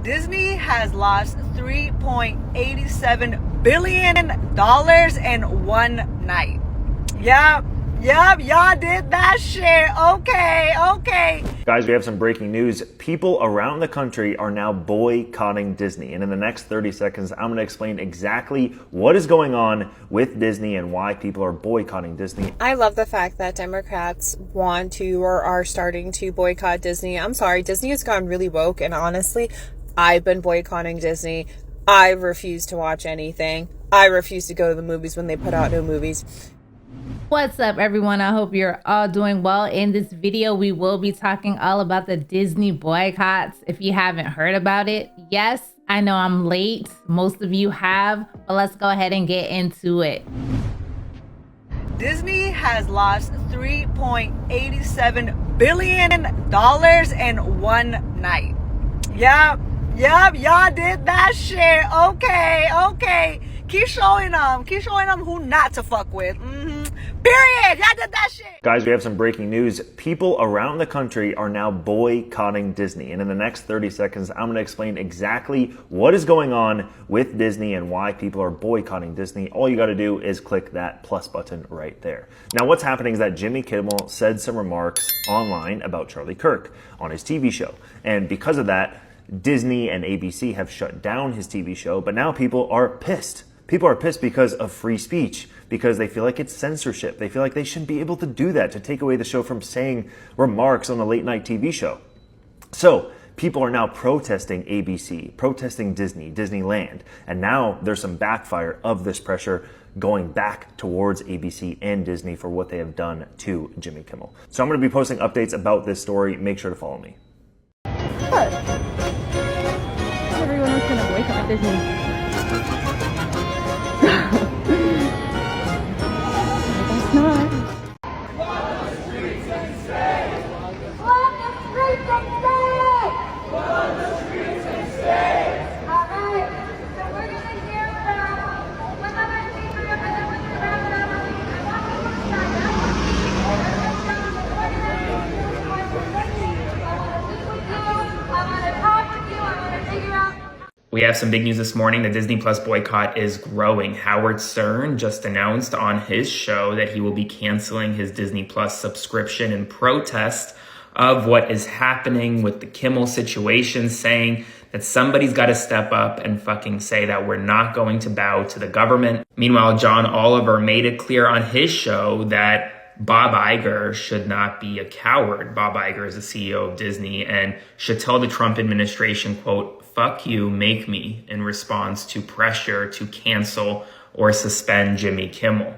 Disney has lost $3.87 billion in one night. Yep, y'all did that shit. Okay. Guys, we have some breaking news. People around the country are now boycotting Disney. And in the next 30 seconds, I'm going to explain exactly what is going on with Disney and why people are boycotting Disney. I love the fact that Democrats want to or are starting to boycott Disney. I'm sorry, Disney has gone really woke, and honestly, I've been boycotting Disney. I refuse to watch anything. I refuse to go to the movies when they put out new movies. What's up, everyone? I hope you're all doing well. In this video, we will be talking all about the Disney boycotts. If you haven't heard about it, yes, I know I'm late. Most of you have, but let's go ahead and get into it. Disney has lost $3.87 billion in one night. Yep, y'all did that shit. Okay. Keep showing them who not to fuck with. Period. Y'all did that shit. Guys, we have some breaking news. People around the country are now boycotting Disney. And in the next 30 seconds, I'm going to explain exactly what is going on with Disney and why people are boycotting Disney. All you got to do is click that plus button right there. Now, what's happening is that Jimmy Kimmel said some remarks online about Charlie Kirk on his TV show. And because of that, Disney and ABC have shut down his TV show, but now people are pissed. People are pissed because of free speech, because they feel like it's censorship. They feel like they shouldn't be able to do that, to take away the show from saying remarks on a late night TV show. So people are now protesting ABC, protesting Disney, Disneyland. And now there's some backfire of this pressure going back towards ABC and Disney for what they have done to Jimmy Kimmel. So I'm going to be posting updates about this story. Make sure to follow me. Look, everyone was going to boycott Disney. That's not. We have some big news this morning. The Disney Plus boycott is growing. Howard Stern just announced on his show that he will be canceling his Disney Plus subscription in protest of what is happening with the Kimmel situation, saying that somebody's got to step up and fucking say that we're not going to bow to the government. Meanwhile, John Oliver made it clear on his show that Bob Iger should not be a coward. Bob Iger is the CEO of Disney and should tell the Trump administration, quote, "Fuck you, make me," in response to pressure to cancel or suspend Jimmy Kimmel.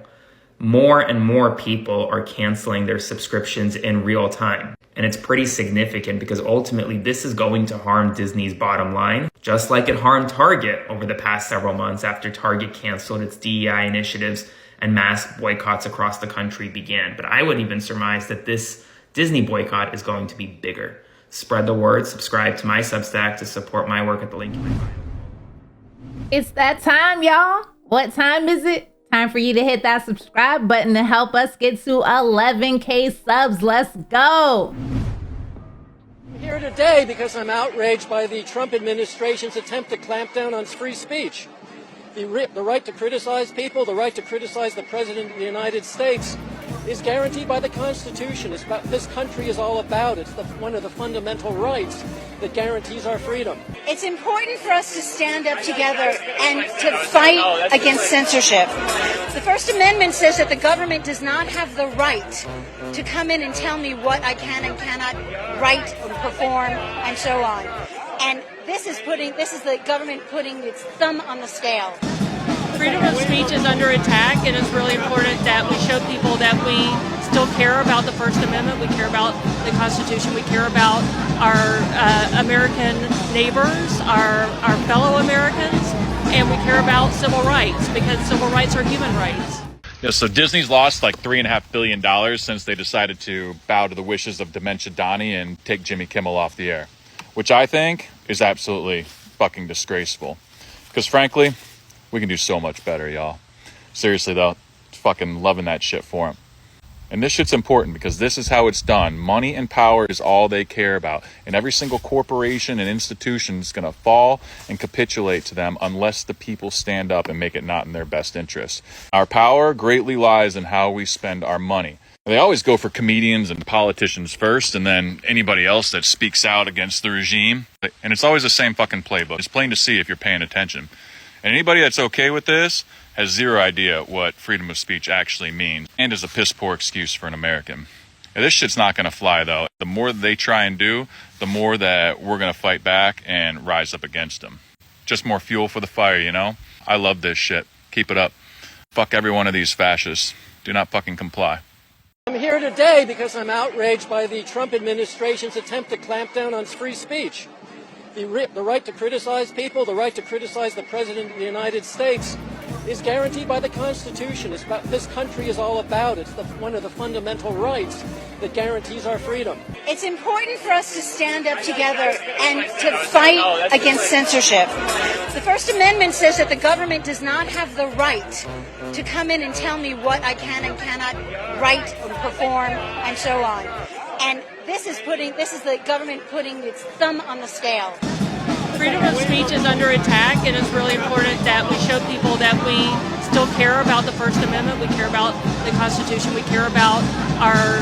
More and more people are canceling their subscriptions in real time. And it's pretty significant because ultimately this is going to harm Disney's bottom line, just like it harmed Target over the past several months after Target canceled its DEI initiatives and mass boycotts across the country began. But I would even surmise that this Disney boycott is going to be bigger. Spread the word, subscribe to my Substack to support my work at the link in my bio. It's that time, y'all. What time is it? Time for you to hit that subscribe button to help us get to 11K subs. Let's go. I'm here today because I'm outraged by the Trump administration's attempt to clamp down on free speech. The right to criticize people, the right to criticize the President of the United States is guaranteed by the Constitution. It's what this country is all about. It's one of the fundamental rights that guarantees our freedom. It's important for us to stand up together and to fight against censorship. The First Amendment says that the government does not have the right to come in and tell me what I can and cannot write and perform and so on. And this is the government putting its thumb on the scale. Freedom of speech is under attack, and it's really important that we show people that we still care about the First Amendment, we care about the Constitution, we care about our American neighbors, our fellow Americans, and we care about civil rights, because civil rights are human rights. Yeah, so Disney's lost like $3.5 billion since they decided to bow to the wishes of Dementia Donnie and take Jimmy Kimmel off the air, which I think is absolutely fucking disgraceful. Because frankly, we can do so much better, y'all. Seriously though, fucking loving that shit for him. And this shit's important because this is how it's done. Money and power is all they care about. And every single corporation and institution is going to fall and capitulate to them unless the people stand up and make it not in their best interest. Our power greatly lies in how we spend our money. They always go for comedians and politicians first, and then anybody else that speaks out against the regime. And it's always the same fucking playbook. It's plain to see if you're paying attention. And anybody that's okay with this has zero idea what freedom of speech actually means and is a piss poor excuse for an American. And this shit's not going to fly, though. The more they try and do, the more that we're going to fight back and rise up against them. Just more fuel for the fire, you know? I love this shit. Keep it up. Fuck every one of these fascists. Do not fucking comply. I'm here today because I'm outraged by the Trump administration's attempt to clamp down on free speech. The right to criticize people, the right to criticize the President of the United States is guaranteed by the Constitution. It's what this country is all about. It's one of the fundamental rights that guarantees our freedom. It's important for us to stand up together and to fight against censorship. The First Amendment says that the government does not have the right to come in and tell me what I can and cannot write and perform and so on. And this is the government putting its thumb on the scale. Freedom of speech is under attack, and it's really important that we show people that we still care about the First Amendment, we care about the Constitution, we care about our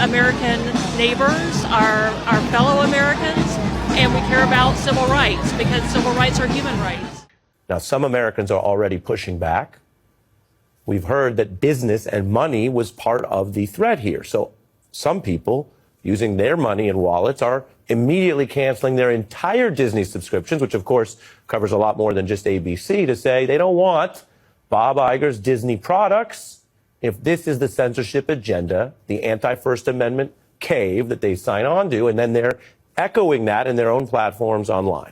American neighbors, our fellow Americans, and we care about civil rights, because civil rights are human rights. Now, some Americans are already pushing back. We've heard that business and money was part of the threat here. So some people, using their money and wallets, are immediately canceling their entire Disney subscriptions, which of course covers a lot more than just ABC, to say they don't want Bob Iger's Disney products if this is the censorship agenda, the anti-First Amendment cave that they sign on to, and then they're echoing that in their own platforms online.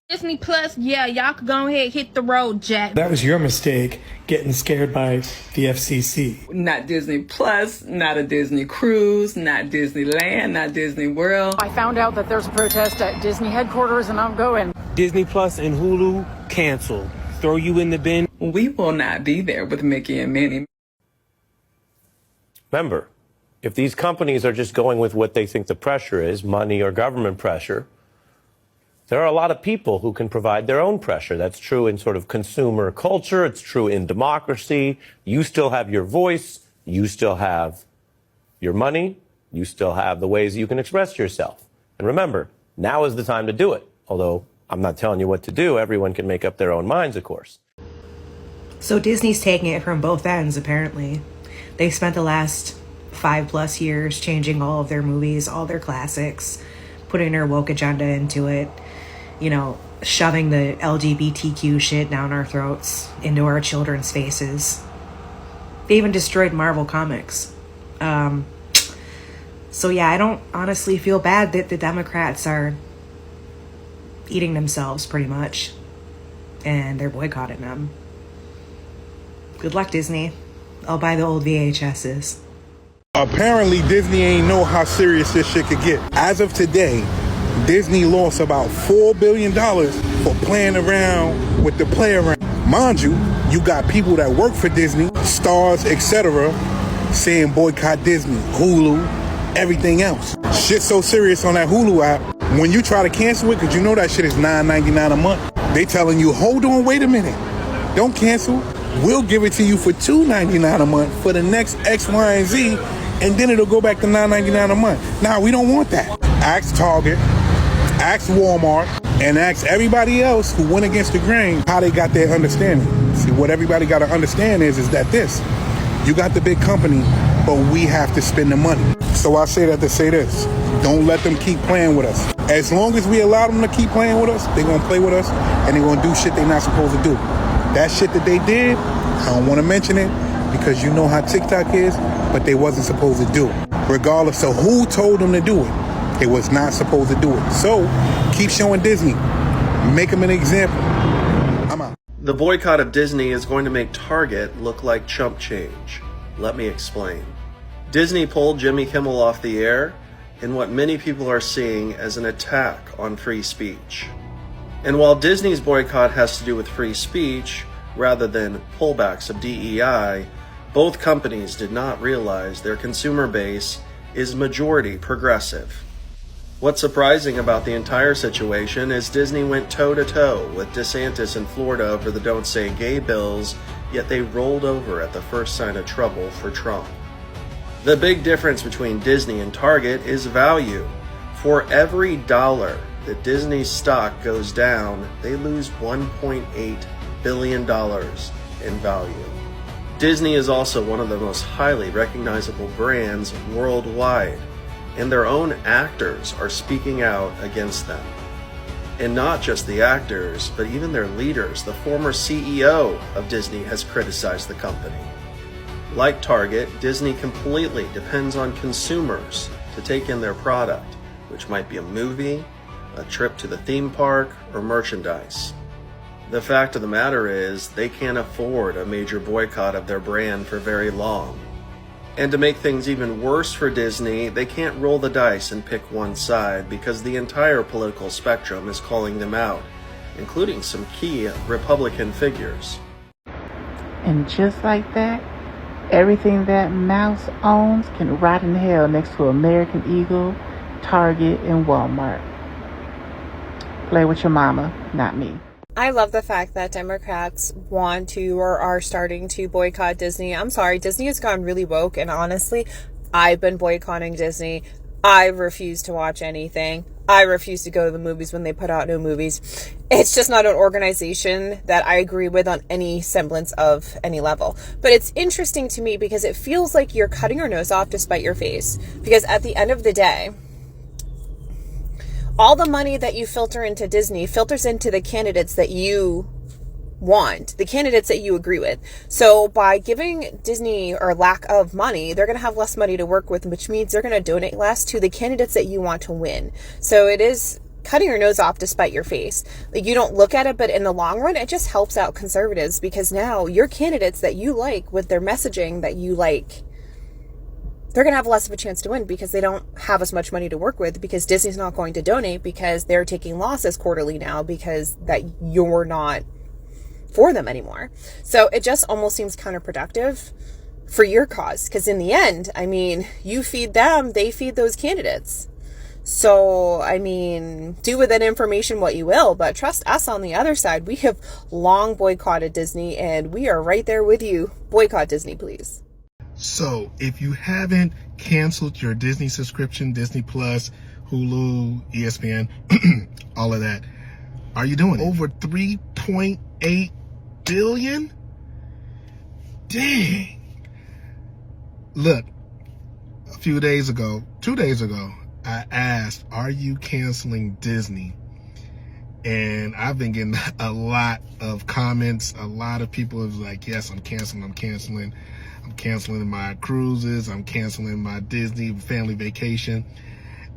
Disney Plus, yeah, y'all could go ahead, hit the road, Jack. That was your mistake, getting scared by the FCC. Not Disney Plus, not a Disney cruise, not Disneyland, not Disney World. I found out that there's a protest at Disney headquarters and I'm going. Disney Plus and Hulu canceled. Throw you in the bin. We will not be there with Mickey and Minnie. Remember, if these companies are just going with what they think the pressure is, money or government pressure, there are a lot of people who can provide their own pressure. That's true in sort of consumer culture. It's true in democracy. You still have your voice. You still have your money. You still have the ways you can express yourself. And remember, now is the time to do it. Although I'm not telling you what to do. Everyone can make up their own minds, of course. So Disney's taking it from both ends, apparently. They spent the last 5+ years changing all of their movies, all their classics, putting their woke agenda into it. You know, shoving the LGBTQ shit down our throats, into our children's faces. They even destroyed Marvel Comics. So yeah, I don't honestly feel bad that the Democrats are eating themselves pretty much. And they're boycotting them. Good luck, Disney. I'll buy the old VHSs. Apparently, Disney ain't know how serious this shit could get. As of today, Disney lost about $4 billion for playing around with the play around. Mind you, you got people that work for Disney, stars, etc., saying boycott Disney, Hulu, everything else. Shit's so serious on that Hulu app. When you try to cancel it, because you know that shit is $9.99 a month, they telling you, hold on, wait a minute. Don't cancel. We'll give it to you for $2.99 a month for the next X, Y, and Z, and then it'll go back to $9.99 a month. Nah, we don't want that. Ask Target, ask Walmart, and ask everybody else who went against the grain how they got their understanding. See, what everybody got to understand is that you got the big company, but we have to spend the money. So I say that to say this. Don't let them keep playing with us. As long as we allow them to keep playing with us, they're going to play with us, and they're going to do shit they're not supposed to do. That shit that they did, I don't want to mention it, because you know how TikTok is, but they wasn't supposed to do it. Regardless of who told them to do it, they was not supposed to do it. So, keep showing Disney. Make them an example. I'm out. The boycott of Disney is going to make Target look like chump change. Let me explain. Disney pulled Jimmy Kimmel off the air in what many people are seeing as an attack on free speech. And while Disney's boycott has to do with free speech rather than pullbacks of DEI, Both companies did not realize their consumer base is majority progressive. What's surprising about the entire situation is Disney went toe-to-toe with DeSantis in Florida over the Don't Say Gay bills, yet they rolled over at the first sign of trouble for Trump. The big difference between Disney and Target is value. For every dollar that Disney's stock goes down, they lose $1.8 billion in value. Disney is also one of the most highly recognizable brands worldwide, and their own actors are speaking out against them. And not just the actors, but even their leaders. The former CEO of Disney has criticized the company. Like Target, Disney completely depends on consumers to take in their product, which might be a movie, a trip to the theme park, or merchandise. The fact of the matter is, they can't afford a major boycott of their brand for very long. And to make things even worse for Disney, they can't roll the dice and pick one side because the entire political spectrum is calling them out, including some key Republican figures. And just like that, everything that mouse owns can rot in hell next to American Eagle, Target, and Walmart. Play with your mama, not me. I love the fact that Democrats want to or are starting to boycott Disney. I'm sorry, Disney has gone really woke, and honestly, I've been boycotting Disney. I refuse to watch anything. I refuse to go to the movies when they put out new movies. It's just not an organization that I agree with on any semblance of any level. But it's interesting to me because it feels like you're cutting your nose off to spite your face. Because at the end of the day, all the money that you filter into Disney filters into the candidates that you want, the candidates that you agree with. So by giving Disney or lack of money, they're going to have less money to work with, which means they're going to donate less to the candidates that you want to win. So it is cutting your nose off to spite your face. Like, you don't look at it, but in the long run, it just helps out conservatives because now your candidates that you like with their messaging that you like, they're going to have less of a chance to win because they don't have as much money to work with because Disney's not going to donate because they're taking losses quarterly now because that you're not for them anymore. So it just almost seems counterproductive for your cause because in the end, I mean, you feed them, they feed those candidates. So, I mean, do with that information what you will, but trust us on the other side. We have long boycotted Disney and we are right there with you. Boycott Disney, please. So if you haven't canceled your Disney subscription, Disney Plus, Hulu, ESPN, all of that, are you doing it? Over 3.8 billion? Dang. Look, a few days ago, 2 days ago, I asked, are you canceling Disney? And I've been getting a lot of comments. A lot of people was like, yes, I'm canceling. I'm canceling my cruises. I'm canceling my Disney family vacation.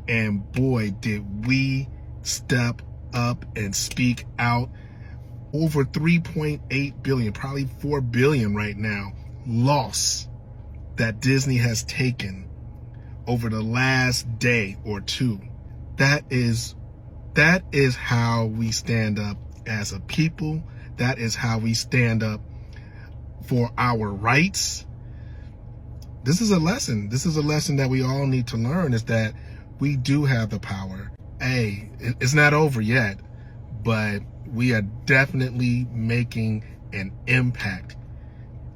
And boy, did we step up and speak out. Over 3.8 billion, probably 4 billion right now, loss that Disney has taken over the last day or two. That is how we stand up as a people. That is how we stand up for our rights. This is a lesson. This is a lesson that we all need to learn, is that we do have the power. Hey, it's not over yet, but we are definitely making an impact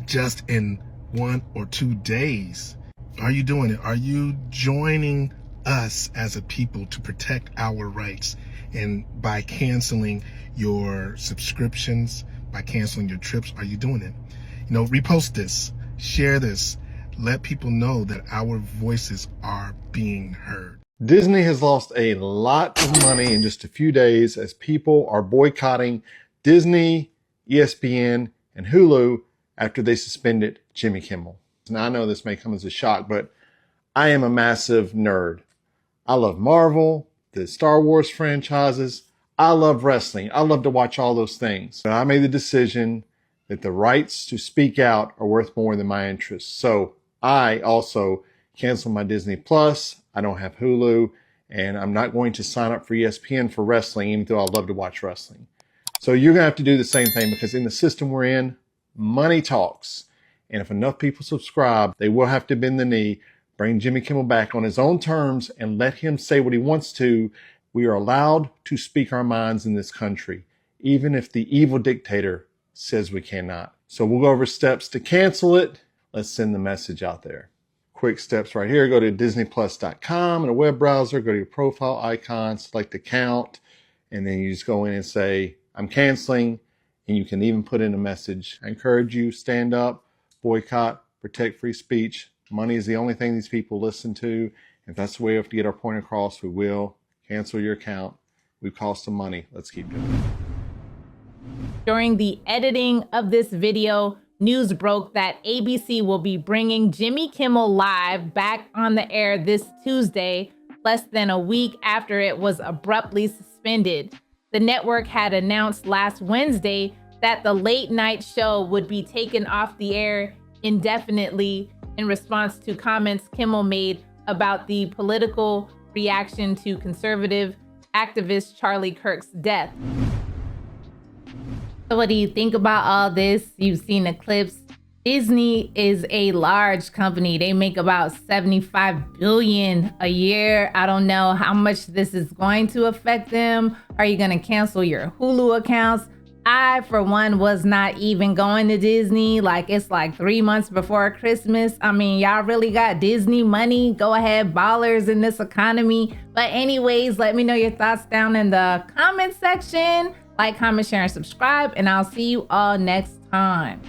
just in 1 or 2 days. Are you doing it? Are you joining us as a people to protect our rights? And by canceling your subscriptions, by canceling your trips, are you doing it? You know, repost this, share this, let people know that our voices are being heard. Disney has lost a lot of money in just a few days as people are boycotting Disney, ESPN, and Hulu after they suspended Jimmy Kimmel. Now, I know this may come as a shock, but I am a massive nerd. I love Marvel, the Star Wars franchises. I love wrestling. I love to watch all those things. But I made the decision that the rights to speak out are worth more than my interests. So I also canceled my Disney Plus. I don't have Hulu, and I'm not going to sign up for ESPN for wrestling, even though I love to watch wrestling. So you're going to have to do the same thing, because in the system we're in, money talks. And if enough people subscribe, they will have to bend the knee, bring Jimmy Kimmel back on his own terms, and let him say what he wants to. We are allowed to speak our minds in this country, even if the evil dictator says we cannot. So we'll go over steps to cancel it. Let's send the message out there. Quick steps right here. Go to disneyplus.com in a web browser, go to your profile icon, select account, and then you just go in and say, I'm canceling, and you can even put in a message. I encourage you, stand up, boycott, protect free speech. Money is the only thing these people listen to. If that's the way we have to get our point across, we will. Cancel your account. We've cost some money. Let's keep doing it. During the editing of this video, news broke that ABC will be bringing Jimmy Kimmel Live back on the air this Tuesday, less than a week after it was abruptly suspended. The network had announced last Wednesday that the late night show would be taken off the air indefinitely in response to comments Kimmel made about the political reaction to conservative activist Charlie Kirk's death. So what do you think about all this? You've seen the clips. Disney is a large company. They make about $75 billion a year. I don't know how much this is going to affect them. Are you going to cancel your Hulu accounts? I, for one, was not even going to Disney. It's like 3 months before Christmas. I mean, y'all really got Disney money. Go ahead, ballers in this economy. But anyways, let me know your thoughts down in the comment section. Like, comment, share, and subscribe, and I'll see you all next time.